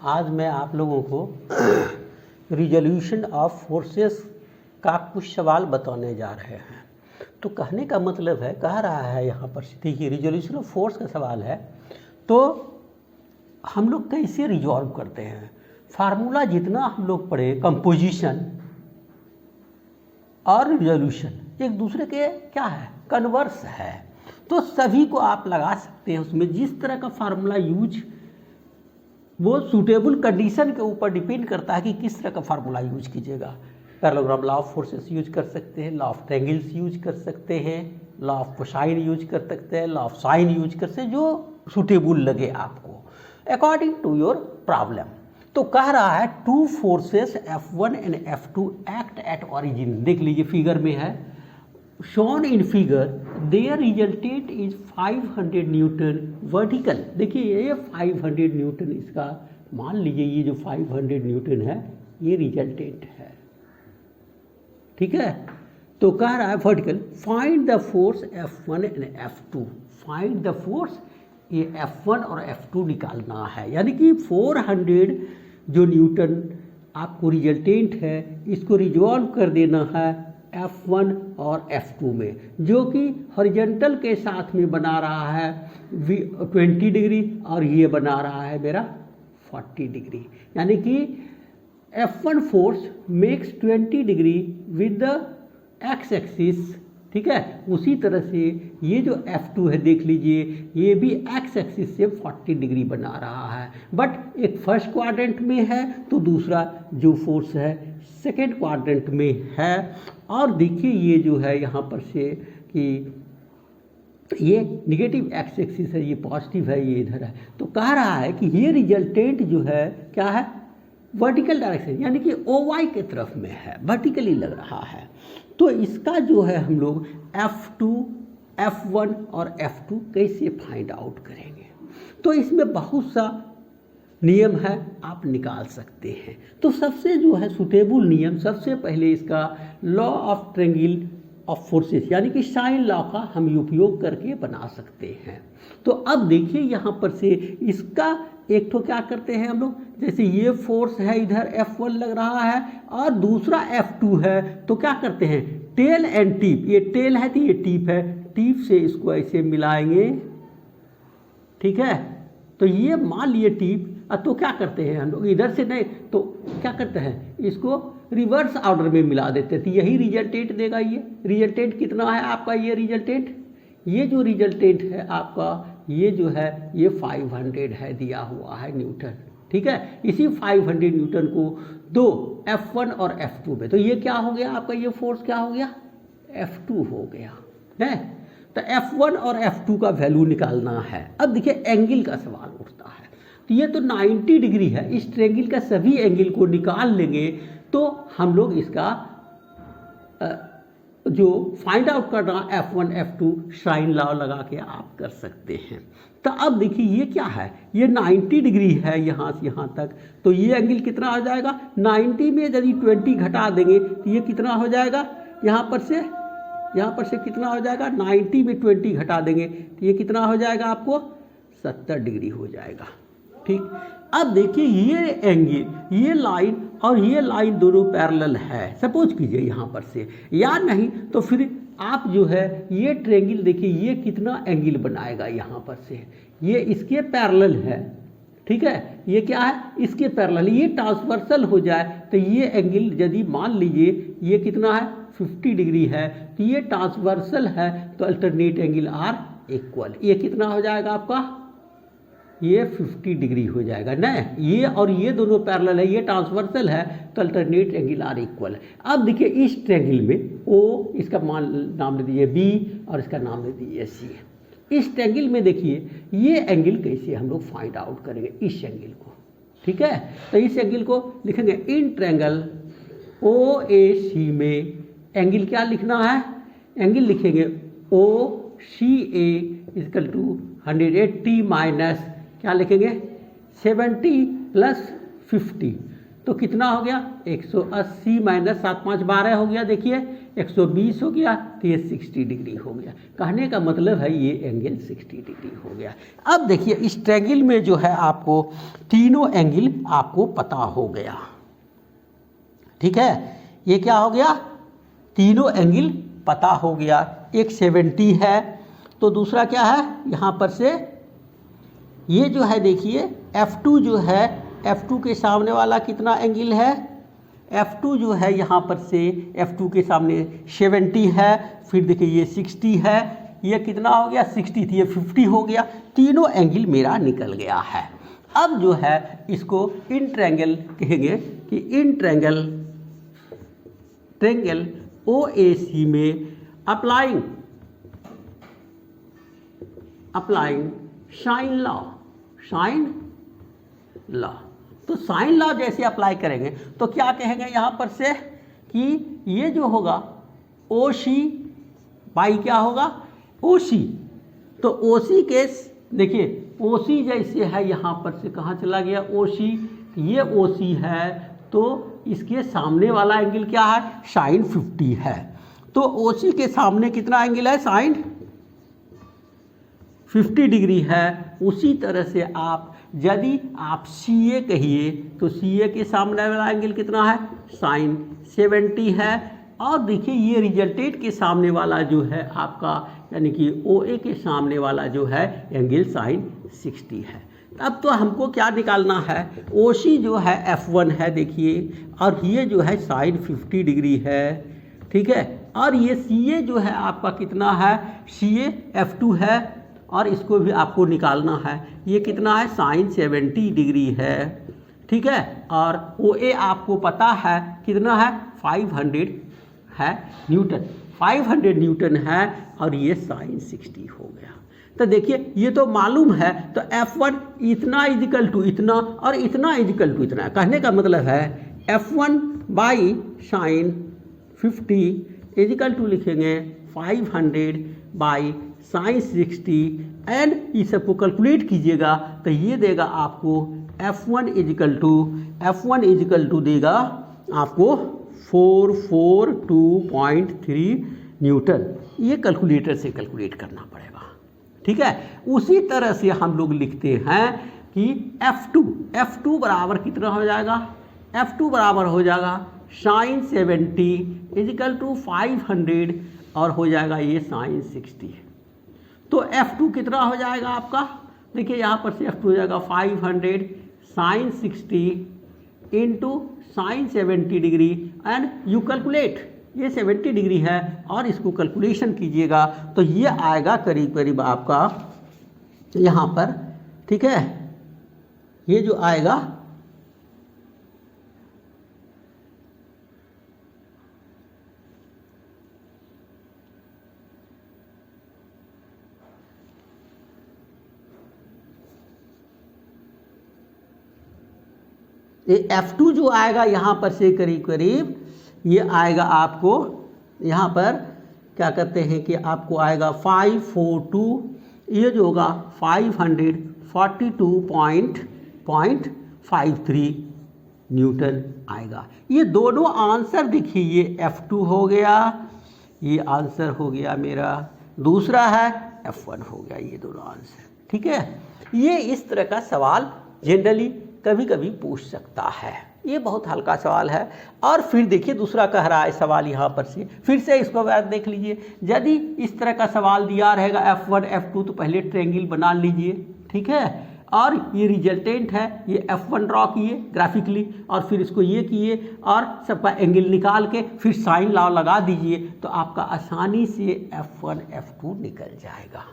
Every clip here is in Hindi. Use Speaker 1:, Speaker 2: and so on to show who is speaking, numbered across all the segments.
Speaker 1: आज मैं आप लोगों को रिजोल्यूशन ऑफ फोर्सेस का कुछ सवाल बताने जा रहे हैं। तो कहने का मतलब है, कह रहा है यहाँ पर, देखिए रिजोल्यूशन ऑफ फोर्स का सवाल है तो हम लोग कैसे रिजॉल्व करते हैं। फार्मूला जितना हम लोग पढ़े, कंपोजिशन और रिजोल्यूशन एक दूसरे के क्या है, कन्वर्स है। तो सभी को आप लगा सकते हैं उसमें जिस तरह का फार्मूला यूज, वो सूटेबल कंडीशन के ऊपर डिपेंड करता है कि किस तरह का फार्मूला यूज कीजिएगा। Parallelogram law of forces use कर सकते हैं, लॉ ऑफ ट्रायंगल्स यूज कर सकते हैं, लॉ ऑफ कोसाइन यूज कर सकते हैं, लॉ ऑफ साइन यूज कर सकते हैं, जो सूटेबल लगे आपको अकॉर्डिंग टू योर प्रॉब्लम। तो कह रहा है two forces F1 and F2 act at origin. देख लीजिए फिगर में है, shown in figure their resultant is 500 Newton vertical. देखिए ये 500 न्यूटन, इसका मान लीजिए ये जो 500 न्यूटन है ये रिजल्टेंट है, ठीक है। तो कह रहा है vertical, find the force F1 and F2। Find the force, ये F1 और F2 निकालना है, यानी कि 400 जो न्यूटन आपको रिजल्टेंट है इसको रिजॉल्व कर देना है F1 और F2 में, जो कि हॉरिजॉन्टल के साथ में बना रहा है 20 डिग्री और ये बना रहा है मेरा 40 डिग्री। यानी कि F1 force makes 20 degree with the x axis, ठीक है। उसी तरह से ये जो F2 है देख लीजिए, ये भी एक्स एक्सिस से 40 डिग्री बना रहा है, बट एक फर्स्ट क्वाड्रेंट में है तो दूसरा जो फोर्स है सेकेंड क्वाड्रेंट में है। और देखिए ये जो है यहाँ पर से कि ये निगेटिव एक्स एक्सिस है, ये पॉजिटिव है, ये इधर है। तो कह रहा है कि ये रिजल्टेंट जो है क्या है, वर्टिकल डायरेक्शन, यानी कि OY के तरफ में है, वर्टिकली लग रहा है। तो इसका जो है हम लोग F2, F1 और F2 कैसे फाइंड आउट करेंगे। तो इसमें बहुत सा नियम है, आप निकाल सकते हैं। तो सबसे जो है सुटेबल नियम, सबसे पहले इसका law of triangle of forces, यानी कि साइन लॉ का हम उपयोग करके बना सकते हैं। तो अब देखिए यहाँ पर से इसका एक तो क्या करते हैं हम लोग, जैसे ये फोर्स है इधर F1 लग रहा है और दूसरा F2 है, तो क्या करते हैं टेल एंड टिप, ये टेल है तो ये टिप है, टिप से इसको ऐसे मिलाएंगे, ठीक है। तो ये मान लिए टिप, तो क्या करते हैं हम लोग इधर से नहीं तो क्या करते हैं इसको रिवर्स ऑर्डर में मिला देते हैं, तो यही रिजल्टेंट देगा। ये रिजल्टेंट कितना है आपका, ये रिजल्टेंट, ये जो रिजल्टेंट है आपका ये जो है ये 500 है, दिया हुआ है न्यूटन, ठीक है। इसी 500 न्यूटन को दो F1 और F2 में, तो ये क्या हो गया आपका, ये फोर्स क्या हो गया, F2 हो गया है। तो F1 और F2 का वैल्यू निकालना है। अब देखिए एंगल का सवाल उठता है, तो ये तो 90 डिग्री है, इस ट्रायंगल का सभी एंगल को निकाल लेंगे तो हम लोग इसका जो फाइंड आउट करना F1 F2 साइन लॉ लगा के आप कर सकते हैं। तो अब देखिए ये क्या है, ये 90 डिग्री है यहाँ से यहाँ तक, तो ये एंगल कितना हो जाएगा, 90 में यदि 20 घटा देंगे तो ये कितना हो जाएगा, यहाँ पर से कितना हो जाएगा, 90 में 20 घटा देंगे तो ये कितना हो जाएगा आपको 70 डिग्री हो जाएगा, ठीक। अब देखिए ये एंगल, ये लाइन और ये लाइन दोनों पैरेलल है, सपोज कीजिए यहाँ पर से, या नहीं तो फिर आप जो है ये ट्रायंगल देखिए ये कितना एंगल बनाएगा, यहाँ पर से ये इसके पैरेलल है, ठीक है। ये क्या है, इसके पैरेलल, ये ट्रांसवर्सल हो जाए तो ये एंगल यदि मान लीजिए ये कितना है 50 डिग्री है, तो ये ट्रांसवर्सल है तो अल्टरनेट एंगल आर इक्वल, ये कितना हो जाएगा आपका, ये 50 डिग्री हो जाएगा ना। ये और ये दोनों पैरेलल है, ये ट्रांसवर्सल है तो अल्टरनेट एंगल आर इक्वल है। अब देखिए इस ट्रायंगल में O, इसका नाम दे दीजिए B और इसका नाम दे दीजिए C। इस ट्रायंगल में देखिए ये एंगल कैसे हम लोग फाइंड आउट करेंगे, इस एंगल को, ठीक है। तो इस एंगल को लिखेंगे इन ट्रायंगल OAC में एंगल क्या लिखना है, एंगल लिखेंगे OCA इक्वल टू 180 माइनस क्या लिखेंगे 70 प्लस 50, तो कितना हो गया 180 माइनस 7 5 12 हो गया। देखिए 120 हो गया तो ये 60 डिग्री हो गया। कहने का मतलब है ये एंगल 60 डिग्री हो गया। अब देखिए इस ट्रायंगल में जो है आपको तीनों एंगल आपको पता हो गया, ठीक है। ये क्या हो गया, तीनों एंगल पता हो गया। एक 70 है तो दूसरा क्या है, यहाँ पर से ये जो है देखिए F2 जो है, F2 के सामने वाला कितना एंगल है, F2 जो है यहाँ पर से F2 के सामने 70 है, फिर देखिए ये 60 है, ये कितना हो गया 60 थी, ये 50 हो गया। तीनों एंगल मेरा निकल गया है। अब जो है इसको इन ट्रायंगल कहेंगे कि इन ट्रायंगल OAC में अप्लाइंग साइन लॉ। तो साइन लॉ जैसे अप्लाई करेंगे तो क्या कहेंगे यहाँ पर से कि ये जो होगा OC बाई क्या होगा OC। तो OC केस देखिए OC जैसे है यहाँ पर से कहाँ चला गया OC, ये OC है तो इसके सामने वाला एंगल क्या है साइन 50 है। तो OC के सामने कितना एंगल है साइन 50 डिग्री है। उसी तरह से आप यदि आप CA कहिए तो CA के सामने वाला एंगल कितना है साइन 70 है। और देखिए ये रिजल्टेंट के सामने वाला जो है आपका यानी कि OA के सामने वाला जो है एंगल साइन 60 है। अब तो हमको क्या निकालना है, OC जो है F1 है देखिए, और ये जो है साइन 50 डिग्री है, ठीक है। और ये CA जो है आपका कितना है CA F2 है, और इसको भी आपको निकालना है, ये कितना है साइन 70 डिग्री है, ठीक है। और OA आपको पता है कितना है 500 है न्यूटन, 500 न्यूटन है, और ये साइन 60 हो गया। तो देखिए ये तो मालूम है, तो F1 इतना इजिकल टू इतना और इतना इजिकल टू इतना। कहने का मतलब है F1 by sine 50 is equal to लिखेंगे 500 बाई साइन 60 एंड इस सबको कैलकुलेट कीजिएगा तो ये देगा आपको F1 इजिकल टू देगा आपको 442.3 न्यूटन। ये कैलकुलेटर से कैलकुलेट करना पड़ेगा, ठीक है। उसी तरह से हम लोग लिखते हैं कि F2 बराबर कितना हो जाएगा, F2 बराबर हो जाएगा साइन 70 इजिकल टू 500 और हो जाएगा ये साइन 60। तो F2 कितना हो जाएगा आपका, देखिए यहाँ पर से F2 हो जाएगा 500 sine 60 into sine 70 degree and you calculate, ये 70 डिग्री है और इसको कैलकुलेशन कीजिएगा तो ये आएगा करीब करीब आपका यहाँ पर, ठीक है। ये जो आएगा ये F2 जो आएगा यहाँ पर से करीब करीब ये आएगा आपको यहाँ पर क्या कहते हैं कि आपको आएगा 542, ये जो होगा 542.53 न्यूटन आएगा। ये दोनों आंसर देखिए, ये F2 हो गया, ये आंसर हो गया मेरा, दूसरा है F1 हो गया, ये दोनों आंसर, ठीक है। ये इस तरह का सवाल जनरली कभी कभी पूछ सकता है, ये बहुत हल्का सवाल है। और फिर देखिए दूसरा कह रहा है सवाल यहाँ पर से, फिर से इसको बात देख लीजिए। यदि इस तरह का सवाल दिया रहेगा F1 F2 तो पहले ट्रायंगल बना लीजिए, ठीक है। और ये रिजल्टेंट है, ये F1 ड्रॉ किए ग्राफिकली और फिर इसको ये किए और सबका एंगल निकाल के फिर साइन लॉ लगा दीजिए तो आपका आसानी से F1 F2 निकल जाएगा।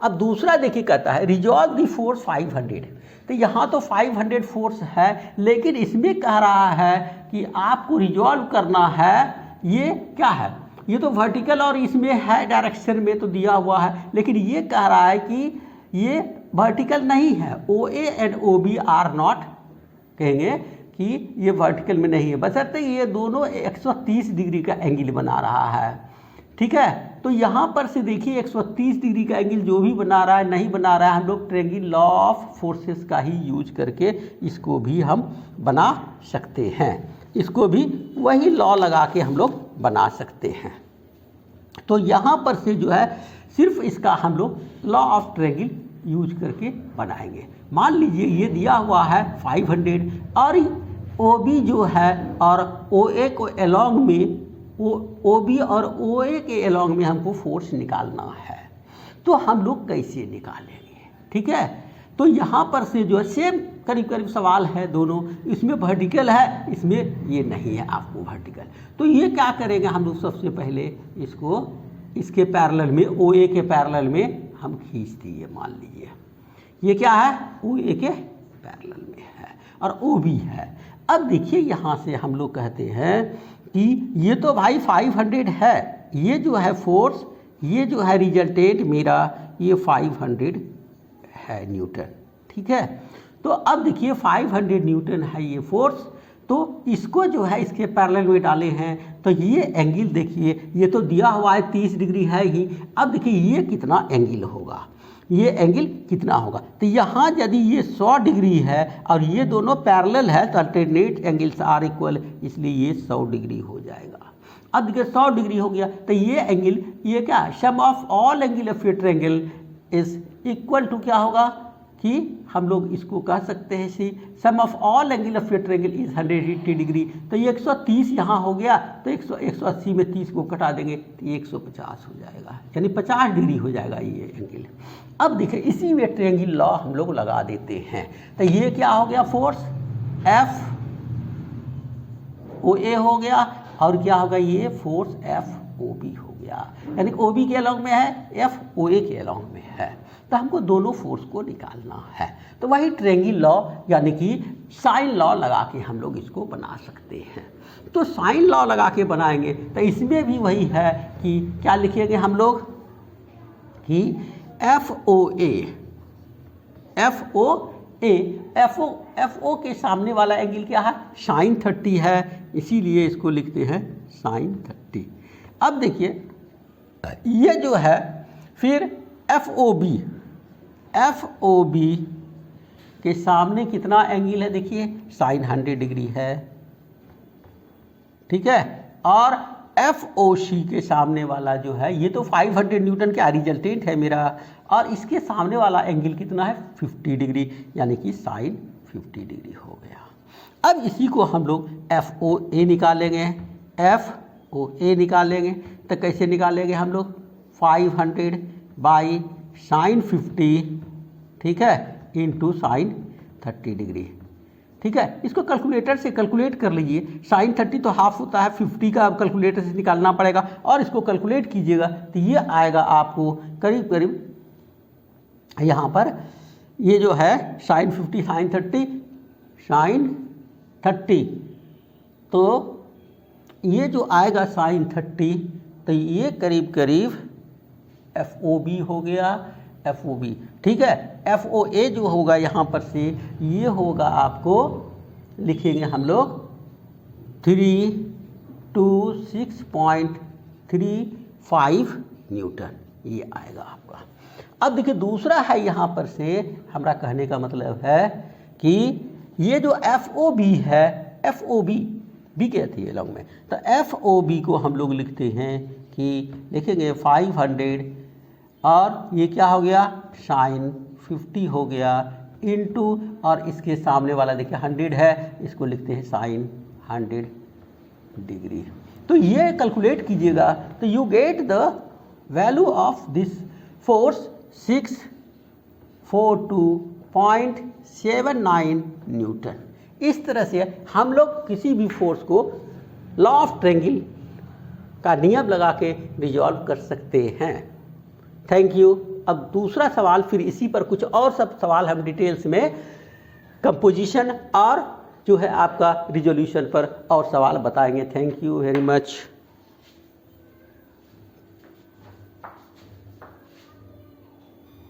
Speaker 1: अब दूसरा देखिए कहता है रिजॉल्व द फोर्स 500, तो यहाँ तो 500 फोर्स है लेकिन इसमें कह रहा है कि आपको रिजॉल्व करना है, ये क्या है, ये तो वर्टिकल और इसमें है डायरेक्शन में तो दिया हुआ है, लेकिन ये कह रहा है कि ये वर्टिकल नहीं है, OA and OB are not, कहेंगे कि ये वर्टिकल में नहीं है, बशर्ते ये दोनों 130 डिग्री का एंगल बना रहा है, ठीक है। तो यहाँ पर से देखिए 130 डिग्री का एंगल जो भी बना रहा है नहीं बना रहा है, हम लोग ट्रायंगल लॉ ऑफ फोर्सेस का ही यूज करके इसको भी हम बना सकते हैं। इसको भी वही लॉ लगा के हम लोग बना सकते हैं। तो यहाँ पर से जो है सिर्फ इसका हम लोग लॉ ऑफ ट्रायंगल यूज करके बनाएंगे। मान लीजिए ये दिया हुआ है 500 और OB जो है और OA को एलोंग में OB और OA के एलोंग में हमको फोर्स निकालना है, तो हम लोग कैसे निकालेंगे? ठीक है, तो यहाँ पर से जो है सेम करीब करीब सवाल है दोनों, इसमें वर्टिकल है, इसमें ये नहीं है आपको वर्टिकल। तो ये क्या करेंगे हम लोग, सबसे पहले इसको इसके पैरेलल में OA के पैरेलल में हम खींच दिए। मान लीजिए ये क्या है, OA के पैरेलल में है और OB है। अब देखिए यहाँ से हम लोग कहते हैं कि ये तो भाई 500 है, ये जो है फोर्स, ये जो है रिजल्टेंट मेरा ये 500 है न्यूटन। ठीक है, तो अब देखिए 500 न्यूटन है ये फोर्स, तो इसको जो है इसके पैरेलल में डाले हैं, तो ये एंगल देखिए, ये तो दिया हुआ है 30 डिग्री है ही। अब देखिए ये कितना एंगल होगा, ये एंगल कितना होगा, तो यहाँ यदि ये 100 डिग्री है और ये दोनों पैरेलल है तो अल्टरनेट एंगल्स आर इक्वल, इसलिए ये 100 डिग्री हो जाएगा। अब देखिए 100 डिग्री हो गया, तो ये एंगल, ये क्या है, sum of all angle of a triangle is equal to क्या होगा कि हम लोग इसको कह सकते हैं see sum of all angle of a triangle is 180 degree. तो ये 130 यहाँ हो गया, तो 180 में 30 को कटा देंगे तो ये 150 हो जाएगा, यानी 50 डिग्री हो जाएगा ये एंगल। अब देखिए इसी में ट्रायंगल लॉ हम लोग लगा देते हैं, तो ये क्या हो गया, फोर्स FOA हो गया और क्या होगा, ये फोर्स FOB हो गया, यानी OB के अलोंग में है, FOA के अलोंग में है। तो हमको दोनों फोर्स को निकालना है, तो वही ट्रायंगल लॉ यानी कि साइन लॉ लगा के हम लोग इसको बना सकते हैं। तो साइन लॉ लगा के बनाएंगे तो इसमें भी वही है कि क्या लिखेंगे हम लोग कि FO के सामने वाला एंगल क्या है, साइन 30 है, इसीलिए इसको लिखते हैं साइन 30। अब देखिए ये जो है फिर FOB के सामने कितना एंगल है, देखिए साइन 100 डिग्री है। ठीक है, और FOC के सामने वाला जो है ये तो 500 न्यूटन का रिजल्टेंट है मेरा, और इसके सामने वाला एंगल कितना है 50 डिग्री, यानी कि साइन 50 डिग्री हो गया। अब इसी को हम लोग FOA निकालेंगे, FOA निकालेंगे तो कैसे निकालेंगे हम लोग, 500 बाई साइन 50, ठीक है, इंटू साइन 30 डिग्री। ठीक है, इसको कैलकुलेटर से कैलकुलेट कर लीजिए, साइन 30 तो हाफ होता है, 50 का अब कैलकुलेटर से निकालना पड़ेगा और इसको कैलकुलेट कीजिएगा तो ये आएगा आपको करीब करीब यहाँ पर ये जो है साइन 50 साइन 30, तो ये जो आएगा साइन 30, तो ये करीब करीब FOB हो गया, FOB। ठीक है, FOA जो होगा यहाँ पर से ये होगा, आपको लिखेंगे हम लोग 326.35 न्यूटन, ये आएगा आपका। अब देखिए दूसरा है यहाँ पर से, हमारा कहने का मतलब है कि ये जो FOB है, FOB भी कहती है लॉन्ग में, तो FOB को हम लोग लिखते हैं कि लिखेंगे 500 और ये क्या हो गया साइन 50 हो गया इनटू, और इसके सामने वाला देखिए 100 है, इसको लिखते हैं साइन 100 डिग्री। तो ये कैलकुलेट कीजिएगा तो you get the value of this force 642.79 Newton. इस तरह से हम लोग किसी भी फोर्स को लॉ ऑफ ट्रायंगल का नियम लगा के रिजॉल्व कर सकते हैं। Thank you. अब दूसरा सवाल, फिर इसी पर कुछ और सब सवाल हम डिटेल्स में कंपोजिशन और जो है आपका रिजोल्यूशन पर और सवाल बताएंगे। Thank you very much.